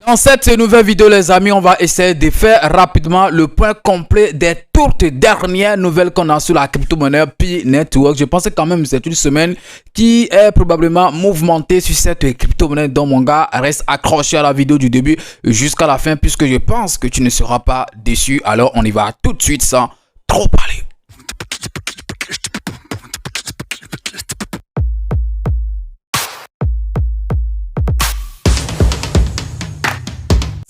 Dans cette nouvelle vidéo les amis, on va essayer de faire rapidement le point complet des toutes dernières nouvelles qu'on a sur la crypto-monnaie Pi Network. Je pense que quand même c'est une semaine qui est probablement mouvementée sur cette crypto-monnaie. Donc mon gars, reste accroché à la vidéo du début jusqu'à la fin puisque je pense que tu ne seras pas déçu. Alors on y va tout de suite sans trop parler.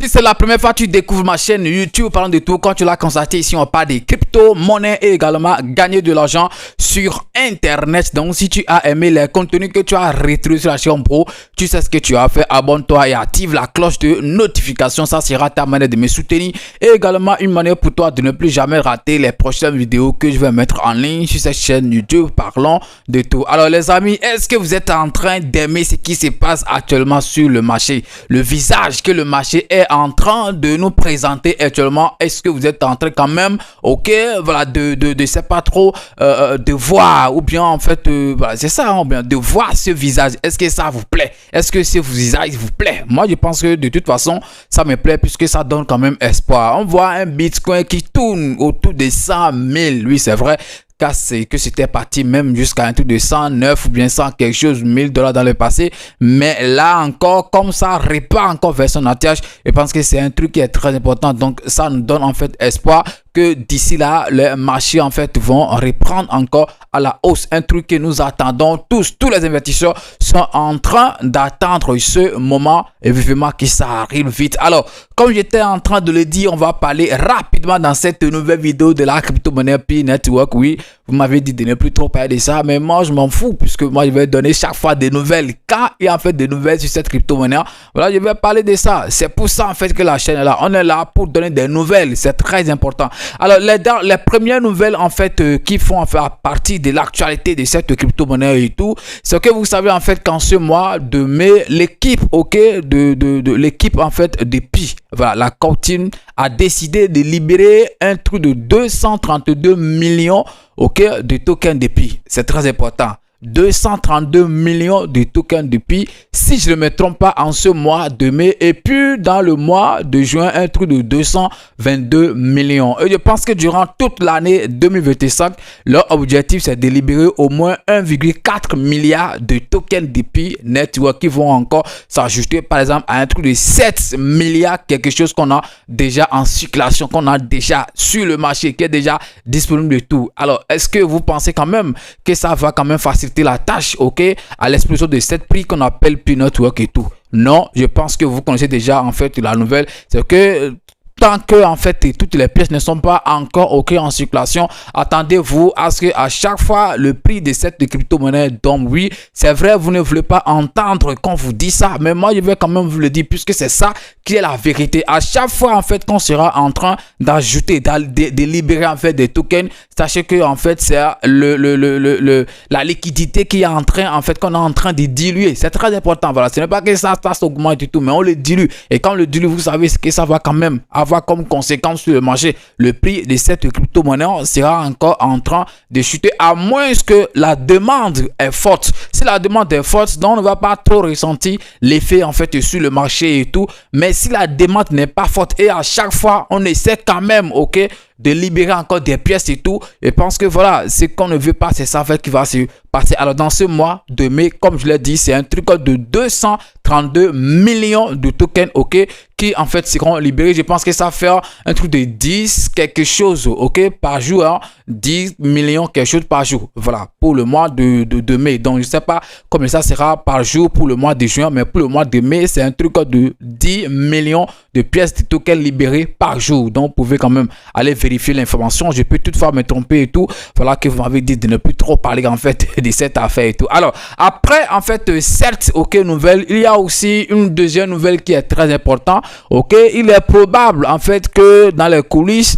Si c'est la première fois que tu découvres ma chaîne YouTube, parlant de tout, quand tu l'as constaté ici, on parle des crypto-monnaies et également gagner de l'argent sur Internet. Donc, si tu as aimé les contenus que tu as retrouvés sur la chaîne pro, tu sais ce que tu as fait. Abonne-toi et active la cloche de notification. Ça sera ta manière de me soutenir et également une manière pour toi de ne plus jamais rater les prochaines vidéos que je vais mettre en ligne sur cette chaîne YouTube. Parlons de tout. Alors, les amis, est-ce que vous êtes en train d'aimer ce qui se passe actuellement sur le marché? Le visage que le marché est en train de nous présenter actuellement, est-ce que vous êtes en train quand même, ok, voilà, de sais pas trop, de voir, ou bien en fait, voilà, c'est ça, hein, bien, de voir ce visage, est-ce que ça vous plaît? Est-ce que ce visage vous plaît? Moi, je pense que de toute façon, ça me plaît puisque ça donne quand même espoir. On voit un Bitcoin qui tourne autour de 100 000, oui, c'est vrai. Que c'était parti même jusqu'à un truc de 109 ou bien 100 quelque chose $1000 dans le passé, mais là encore comme ça repart encore vers son atterrage. Je pense que c'est un truc qui est très important, donc ça nous donne en fait espoir que d'ici là les marchés en fait vont reprendre encore à la hausse, un truc que nous attendons tous les investisseurs sont en train d'attendre ce moment et vivement que ça arrive vite. Alors comme j'étais en train de le dire, on va parler rapidement dans cette nouvelle vidéo de la crypto-monnaie Pi Network. Oui, vous m'avez dit de ne plus trop parler de ça, mais moi je m'en fous puisque moi je vais donner chaque fois des nouvelles. Quand il y a en fait des nouvelles sur cette crypto-monnaie, voilà, je vais parler de ça. C'est pour ça en fait que la chaîne est là. On est là pour donner des nouvelles, c'est très important. Alors les premières nouvelles en fait qui font en fait partie de l'actualité de cette crypto-monnaie et tout, c'est que vous savez en fait qu'en ce mois de mai, l'équipe de l'équipe en fait de Pi, voilà, la cantine a décidé de libérer un truc de 232 millions, ok, de tokens de Pi. C'est très important. 232 millions de tokens de Pi, si je ne me trompe pas, en ce mois de mai, et puis dans le mois de juin un truc de 222 millions. Et je pense que durant toute l'année 2025 leur objectif c'est de libérer au moins 1,4 milliard de tokens de Pi Network qui vont encore s'ajouter par exemple à un truc de 7 milliards, quelque chose qu'on a déjà en circulation, qu'on a déjà sur le marché, qui est déjà disponible de tout. Alors est-ce que vous pensez quand même que ça va quand même faciliter la tâche, ok, à l'explosion de cette prix qu'on appelle Pi Network et tout? Non, je pense que vous connaissez déjà en fait la nouvelle, c'est que tant que en fait toutes les pièces ne sont pas encore ok en circulation, attendez-vous à ce que à chaque fois le prix de cette crypto-monnaie tombe. Oui, c'est vrai, vous ne voulez pas entendre quand vous dit ça, mais moi je vais quand même vous le dire puisque c'est ça qui est la vérité. À chaque fois en fait qu'on sera en train d'ajouter, de libérer en fait des tokens, sachez que en fait c'est la liquidité qui est en train en fait qu'on est en train de diluer. C'est très important. Voilà, ce n'est pas que ça s'augmente du tout, mais on le dilue. Et quand on le dilue, vous savez ce que ça va quand même avoir comme conséquence sur le marché. Le prix de cette crypto-monnaie sera encore en train de chuter à moins que la demande est forte. Si la demande est forte, donc on ne va pas trop ressentir l'effet en fait sur le marché et tout. Mais si la demande n'est pas forte et à chaque fois on essaie quand même, ok, de libérer encore des pièces et tout, je pense que voilà, ce qu'on ne veut pas, c'est ça en fait qui va se passer. Alors dans ce mois de mai, comme je l'ai dit, c'est un truc de 232 millions de tokens, ok, qui en fait seront libérés. Je pense que ça fait un truc de 10 quelque chose, ok, par jour, hein, 10 millions quelque chose par jour, voilà, pour le mois de mai. Donc je sais pas combien ça sera par jour pour le mois de juin, mais pour le mois de mai, c'est un truc de 10 millions de pièces de tokens libérées par jour. Donc vous pouvez quand même aller vérifier l'information. Je peux toutefois me tromper et tout. Voilà que vous m'avez dit de ne plus trop parler en fait de cette affaire et tout. Alors après en fait certes ok nouvelle, il y a aussi une deuxième nouvelle qui est très importante. Ok, il est probable en fait que dans les coulisses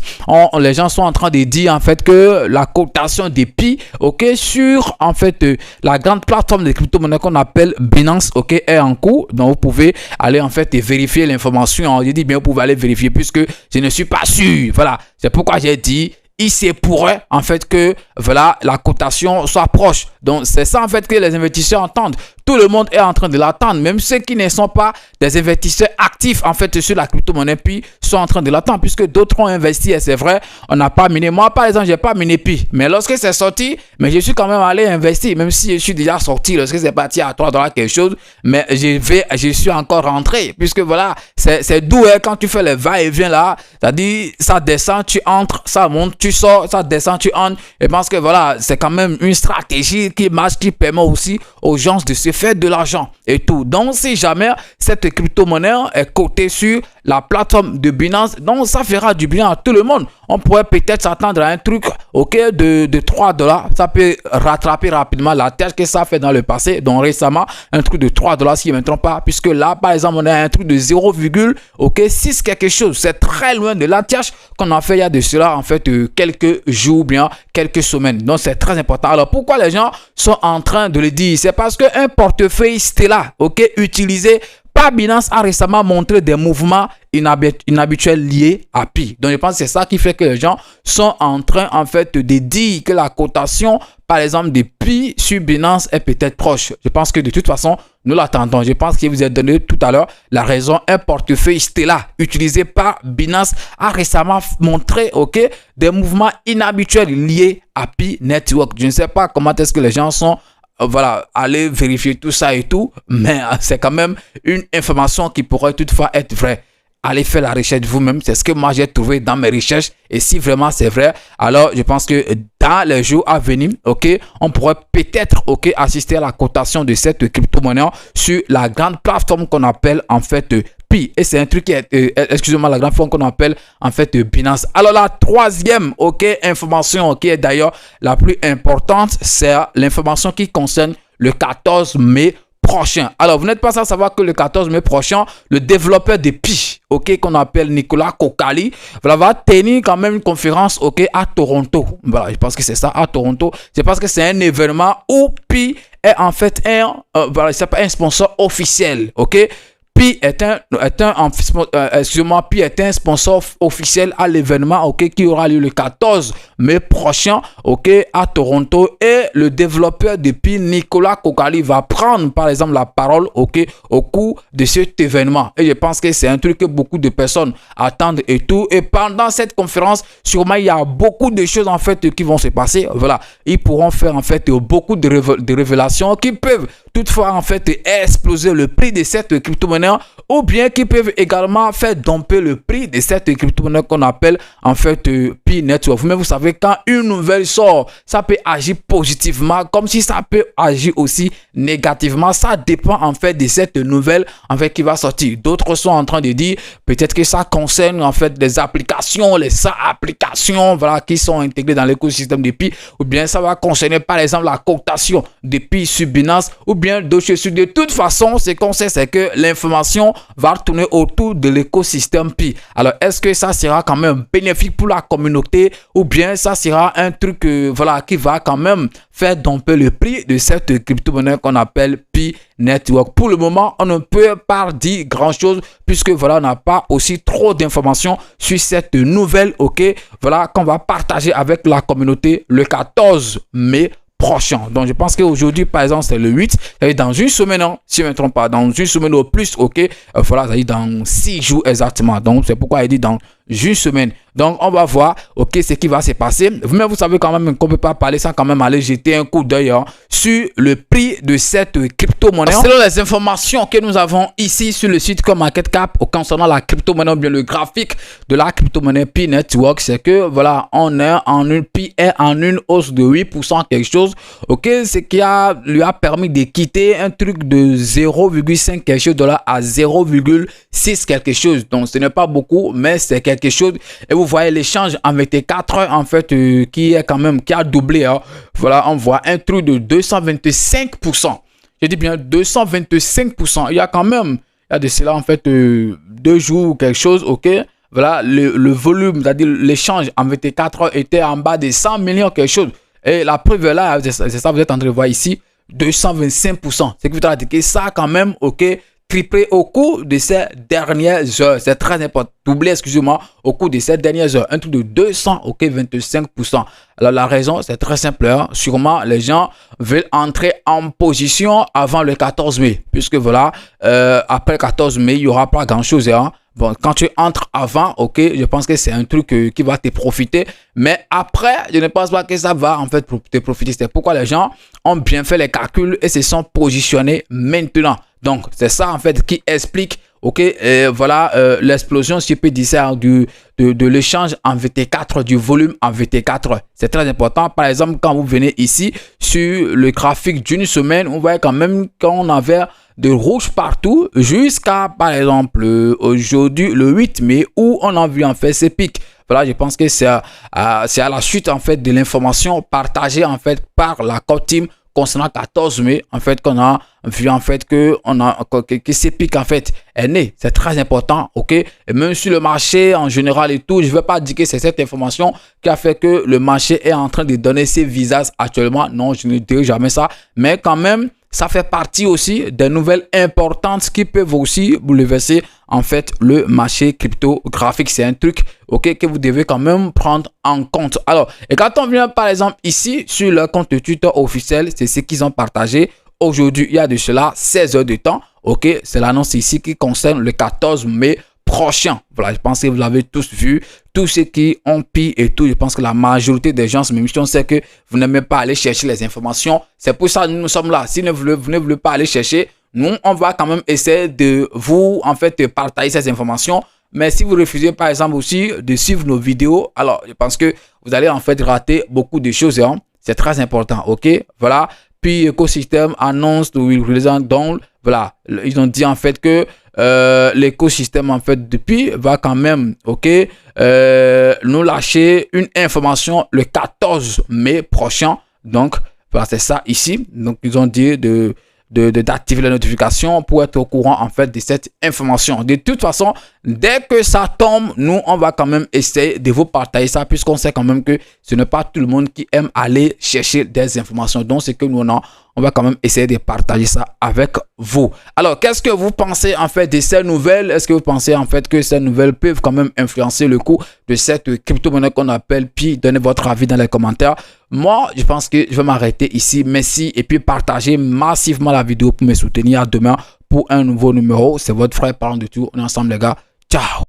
les gens sont en train de dire en fait que la cotation des Pi, ok, sur en fait la grande plateforme de crypto-monnaie qu'on appelle Binance, ok, est en cours. Donc vous pouvez aller en fait vérifier l'information. Je dis bien vous pouvez aller vérifier puisque je ne suis pas sûr. Voilà, c'est pourquoi j'ai dit il se pourrait en fait que voilà la cotation soit proche. Donc c'est ça en fait que les investisseurs entendent. Tout le monde est en train de l'attendre, même ceux qui ne sont pas des investisseurs actifs en fait sur la crypto-monnaie Pi sont en train de l'attendre, puisque d'autres ont investi. Et c'est vrai, on n'a pas miné. Moi par exemple, j'ai pas miné Pi, mais lorsque c'est sorti, mais je suis quand même allé investir, même si je suis déjà sorti lorsque c'est parti à $3 quelque chose, mais je suis encore rentré, puisque voilà, c'est doux hein, quand tu fais le va-et-vient là, c'est-à-dire ça descend, tu entres, ça monte, tu sors, ça descend, tu entres. Et parce que voilà, c'est quand même une stratégie qui marche, qui permet aussi aux gens de se faire de l'argent et tout. Donc si jamais cette crypto-monnaie est cotée sur la plateforme de Binance, donc ça fera du bien à tout le monde. On pourrait peut-être s'attendre à un truc ok de $3. Ça peut rattraper rapidement la tâche que ça a fait dans le passé. Donc récemment, un truc de $3 si je ne me trompe pas, puisque là par exemple on a un truc de 0,6 quelque chose. C'est très loin de la tâche qu'on a fait il y a de cela en fait quelques jours, bien quelques semaines. Donc c'est très important. Alors pourquoi les gens sont en train de le dire? C'est parce qu'un portefeuille Stellar ok utilisé par Binance a récemment montré des mouvements inhabituels liés à Pi. Donc je pense que c'est ça qui fait que les gens sont en train en fait de dire que la cotation par exemple de Pi sur Binance est peut-être proche. Je pense que de toute façon nous l'attendons. Je pense qu'il vous a donné tout à l'heure la raison. Un portefeuille Stellar utilisé par Binance a récemment montré ok des mouvements inhabituels liés à Pi Network. Je ne sais pas comment est-ce que les gens sont voilà, allez vérifier tout ça et tout, mais c'est quand même une information qui pourrait toutefois être vraie. Allez faire la recherche vous-même, c'est ce que moi j'ai trouvé dans mes recherches, et si vraiment c'est vrai, alors je pense que dans les jours à venir, ok, on pourrait peut-être ok assister à la cotation de cette crypto-monnaie sur la grande plateforme qu'on appelle en fait Pi. Et c'est un truc qui est, excusez-moi, la grande plateforme qu'on appelle en fait Binance. Alors la troisième ok information qui est d'ailleurs la plus importante, c'est l'information qui concerne le 14 mai prochain. Alors vous n'êtes pas sans savoir que le 14 mai prochain, le développeur de Pi ok qu'on appelle Nicolas Kokali voilà, va tenir quand même une conférence ok à Toronto. Voilà, je pense que c'est ça, à Toronto. C'est parce que c'est un événement où Pi est en fait voilà, c'est pas un sponsor officiel ok. Pi est Pi est un sponsor officiel à l'événement ok qui aura lieu le 14 mai prochain ok à Toronto, et le développeur de Pi Nicolas Kokali va prendre par exemple la parole ok au cours de cet événement, et je pense que c'est un truc que beaucoup de personnes attendent et tout. Et pendant cette conférence sûrement il y a beaucoup de choses en fait qui vont se passer. Voilà, ils pourront faire en fait beaucoup de révélations qui peuvent toutefois en fait exploser le prix de cette crypto-monnaie, ou bien qui peuvent également faire domper le prix de cette crypto-monnaie qu'on appelle en fait Pi Network. Mais vous savez, quand une nouvelle sort, ça peut agir positivement comme si ça peut agir aussi négativement. Ça dépend en fait de cette nouvelle en fait qui va sortir. D'autres sont en train de dire peut-être que ça concerne en fait des applications, les applications voilà qui sont intégrées dans l'écosystème de Pi, ou bien ça va concerner par exemple la cotation de Pi sur Binance, ou bien d'autres choses. De toute façon, ce qu'on sait, c'est que l'information va tourner autour de l'écosystème Pi. Alors, est-ce que ça sera quand même bénéfique pour la communauté, ou bien ça sera un truc voilà, qui va quand même faire domper le prix de cette crypto-monnaie qu'on appelle Pi Network? Pour le moment, on ne peut pas dire grand-chose, puisque voilà, on n'a pas aussi trop d'informations sur cette nouvelle, ok, voilà, qu'on va partager avec la communauté le 14 mai prochain. Donc je pense qu'aujourd'hui par exemple c'est le 8, dans une semaine, hein, si je ne me trompe pas, dans une semaine au plus, ok, voilà, ça dit dans 6 jours exactement. Donc c'est pourquoi il dit dans une semaine. Donc on va voir ok ce qui va se passer. Mais vous savez quand même qu'on ne peut pas parler sans quand même aller jeter un coup d'œil sur le prix de cette crypto-monnaie. Selon les informations que nous avons ici sur le site CoinMarketCap concernant la crypto-monnaie, ou bien le graphique de la crypto-monnaie Pi Network, c'est que voilà, on est en une Pi est en une hausse de 8% quelque chose, ok, ce qui lui a permis de quitter un truc de 0,5 quelque chose $ à 0,6 quelque chose. Donc ce n'est pas beaucoup, mais c'est quelque chose. Et vous voyez l'échange en 24 heures en fait qui est quand même qui a doublé, hein. Voilà, on voit un truc de 225%. Je dis bien 225%. Il y a quand même, il y a de cela en fait 2 jours ou quelque chose, ok. Voilà, le volume, c'est-à-dire l'échange en 24 heures était en bas de 100 millions quelque chose. Et la preuve est là, c'est ça, vous êtes en train de voir ici, 225%. C'est que vous avez dit que ça quand même, ok, triplé au cours de ces dernières heures. C'est très important. Doublé, excusez-moi, au cours de ces dernières heures. Un truc de 200, ok, 25%. Alors, la raison, c'est très simple. Hein. Sûrement, les gens veulent entrer en position avant le 14 mai. Puisque voilà, après le 14 mai, il n'y aura pas grand-chose. Hein. Bon, quand tu entres avant, ok, je pense que c'est un truc qui va te profiter. Mais après, je ne pense pas que ça va en fait te profiter. C'est pourquoi les gens ont bien fait les calculs et se sont positionnés maintenant. Donc, c'est ça en fait qui explique, ok, voilà l'explosion, si je peux dire ça, de l'échange en VT4, du volume en VT4. C'est très important. Par exemple, quand vous venez ici sur le graphique d'une semaine, on voit quand même qu'on avait de rouge partout jusqu'à, par exemple, aujourd'hui, le 8 mai, où on a vu en fait ces pics. Voilà, je pense que c'est à la suite en fait de l'information partagée en fait par la Core Team concernant 14 mai, en fait, qu'on a vu en fait que ces pics en fait est né. C'est très important, ok. Et même sur le marché en général et tout, je ne vais pas dire que c'est cette information qui a fait que le marché est en train de donner ses visas actuellement. Non, je ne dirai jamais ça. Mais quand même, ça fait partie aussi des nouvelles importantes qui peuvent aussi bouleverser en fait le marché cryptographique. C'est un truc, ok, que vous devez quand même prendre en compte. Alors, et quand on vient par exemple ici sur leur compte Twitter officiel, c'est ce qu'ils ont partagé. Aujourd'hui, il y a de cela 16 heures de temps. Ok, c'est l'annonce ici qui concerne le 14 mai prochain. Voilà, je pense que vous l'avez tous vu. Tous ceux qui ont pris et tout, je pense que la majorité des gens, même si on sait que vous n'aimez pas aller chercher les informations, c'est pour ça que nous sommes là. Si vous ne voulez pas aller chercher, nous, on va quand même essayer de vous, en fait, partager ces informations. Mais si vous refusez, par exemple, aussi de suivre nos vidéos, alors, je pense que vous allez, en fait, rater beaucoup de choses. Hein. C'est très important, ok? Voilà. Puis, écosystème annonce de Will Reason Down. Voilà. Ils ont dit, en fait, que l'écosystème, en fait, depuis, va quand même, ok, nous lâcher une information le 14 mai prochain. Donc, voilà, c'est ça ici. Donc, ils ont dit d'activer la notification pour être au courant en fait de cette information. De toute façon, dès que ça tombe, nous on va quand même essayer de vous partager ça, puisqu'on sait quand même que ce n'est pas tout le monde qui aime aller chercher des informations. Donc c'est que nous on va quand même essayer de partager ça avec vous. Alors, qu'est-ce que vous pensez en fait de ces nouvelles? Est-ce que vous pensez en fait que ces nouvelles peuvent quand même influencer le cours de cette crypto-monnaie qu'on appelle Pi? Donnez votre avis dans les commentaires. Moi, je pense que je vais m'arrêter ici. Merci et puis partagez massivement la vidéo pour me soutenir. À demain pour un nouveau numéro. C'est votre frère parlant de tout. On est ensemble les gars. Ciao.